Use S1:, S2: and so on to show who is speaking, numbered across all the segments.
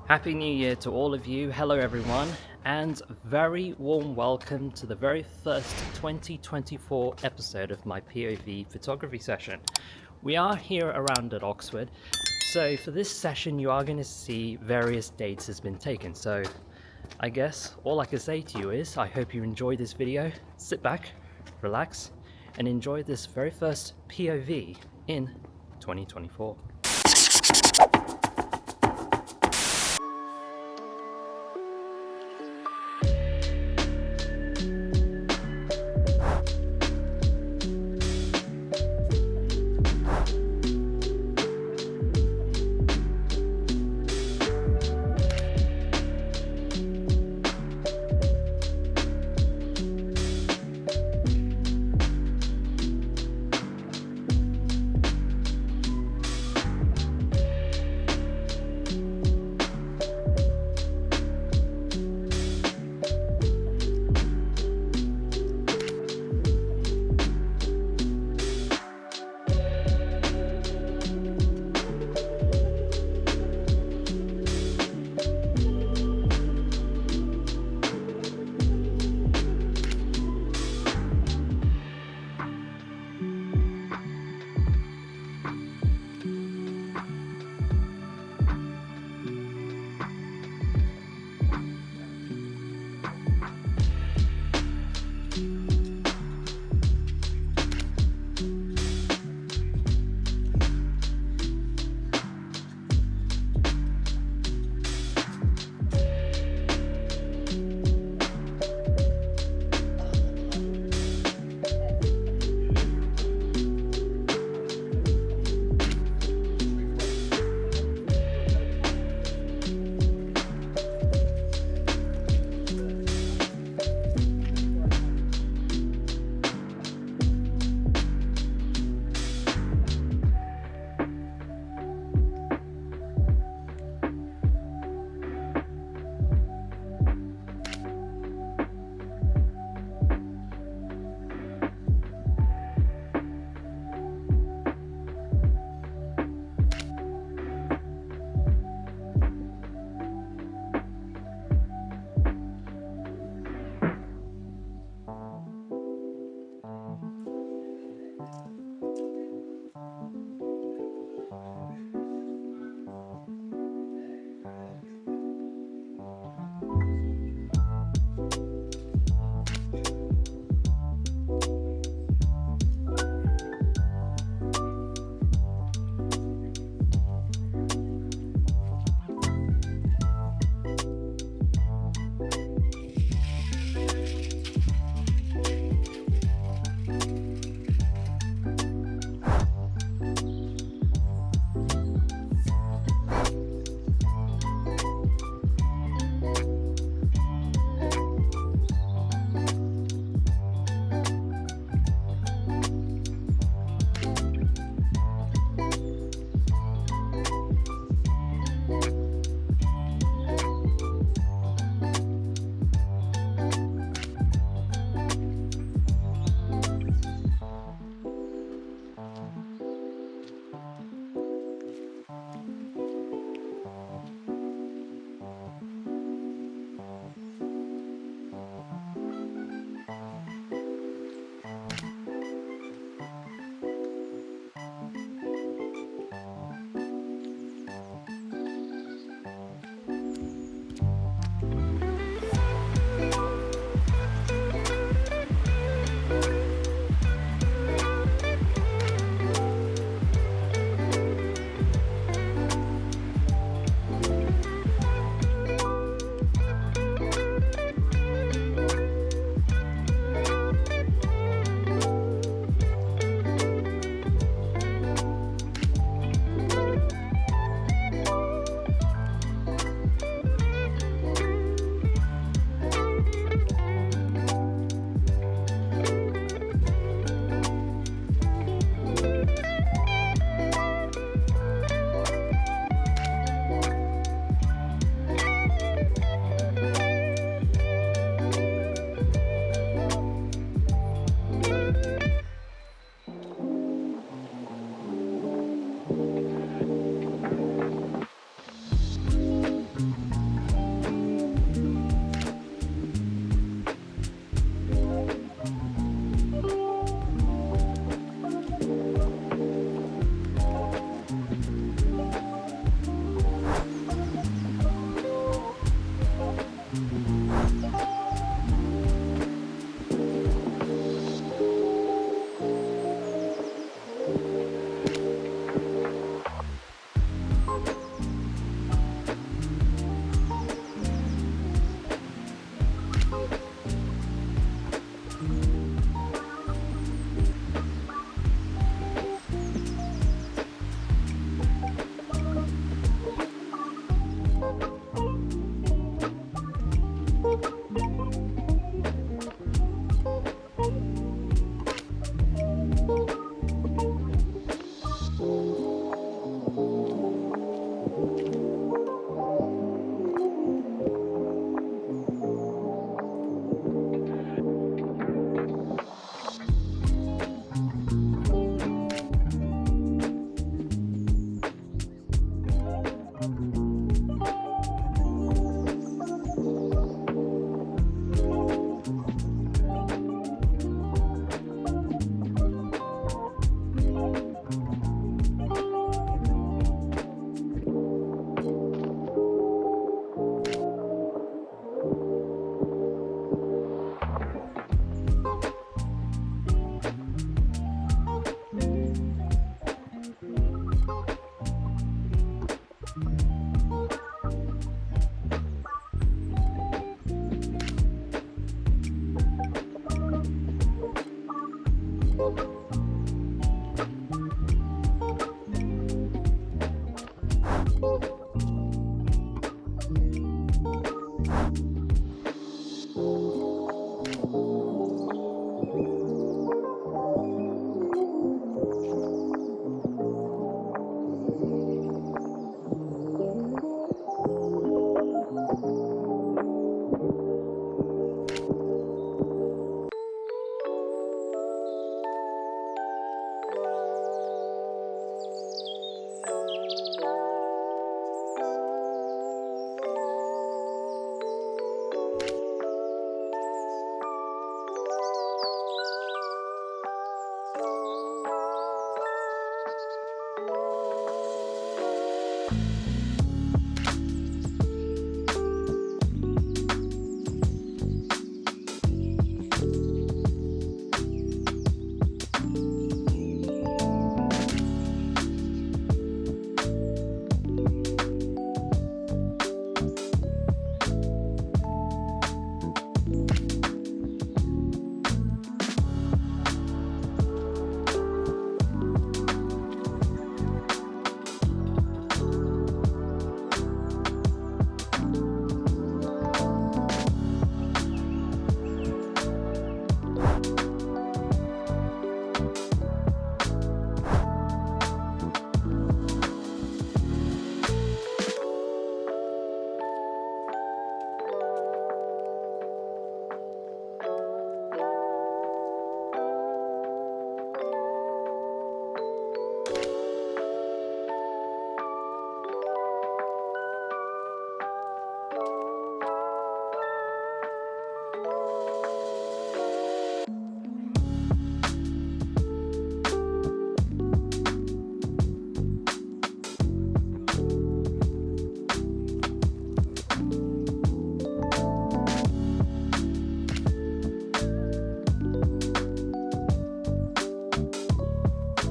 S1: Happy New Year to all of you. Hello everyone, and very warm welcome to the very first 2024 episode of my POV photography session. We are here around at Oxford, so for this session you are going to see various dates has been taken. So I guess all I can say to you is I hope you enjoyed this video. Sit back, relax, and enjoy this very first POV in 2024.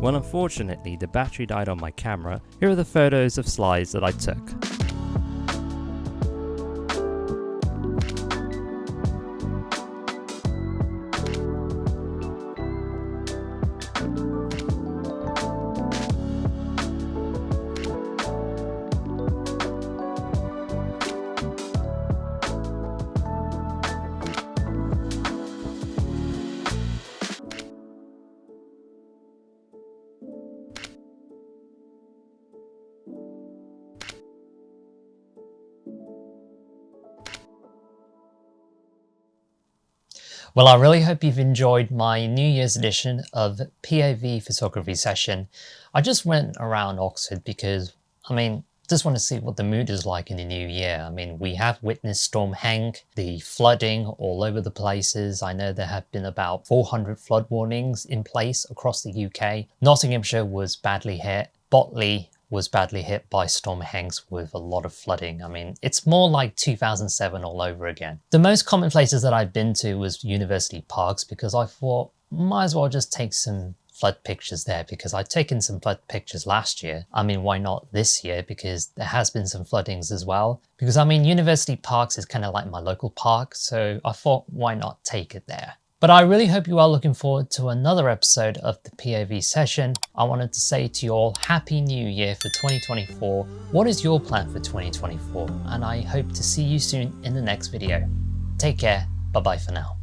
S1: Well, unfortunately, the battery died on my camera. Here are the photos of slides that I took. Well, I really hope you've enjoyed my New Year's edition of POV Photography Session. I just went around Oxford because, just want to see what the mood is like in the new year. We have witnessed Storm Hank, the flooding all over the places. I know there have been about 400 flood warnings in place across the UK. Nottinghamshire was badly hit. Botley was badly hit by Storm Hanks with a lot of flooding. It's more like 2007 all over again. The most common places that I've been to was university parks because I thought, might as well just take some flood pictures there because I'd taken some flood pictures last year. Why not this year? Because there has been some floodings as well. Because university parks is kind of like my local park. So I thought, why not take it there? But I really hope you are looking forward to another episode of the POV session. I wanted to say to you all, Happy New Year for 2024. What is your plan for 2024? And I hope to see you soon in the next video. Take care. Bye-bye for now.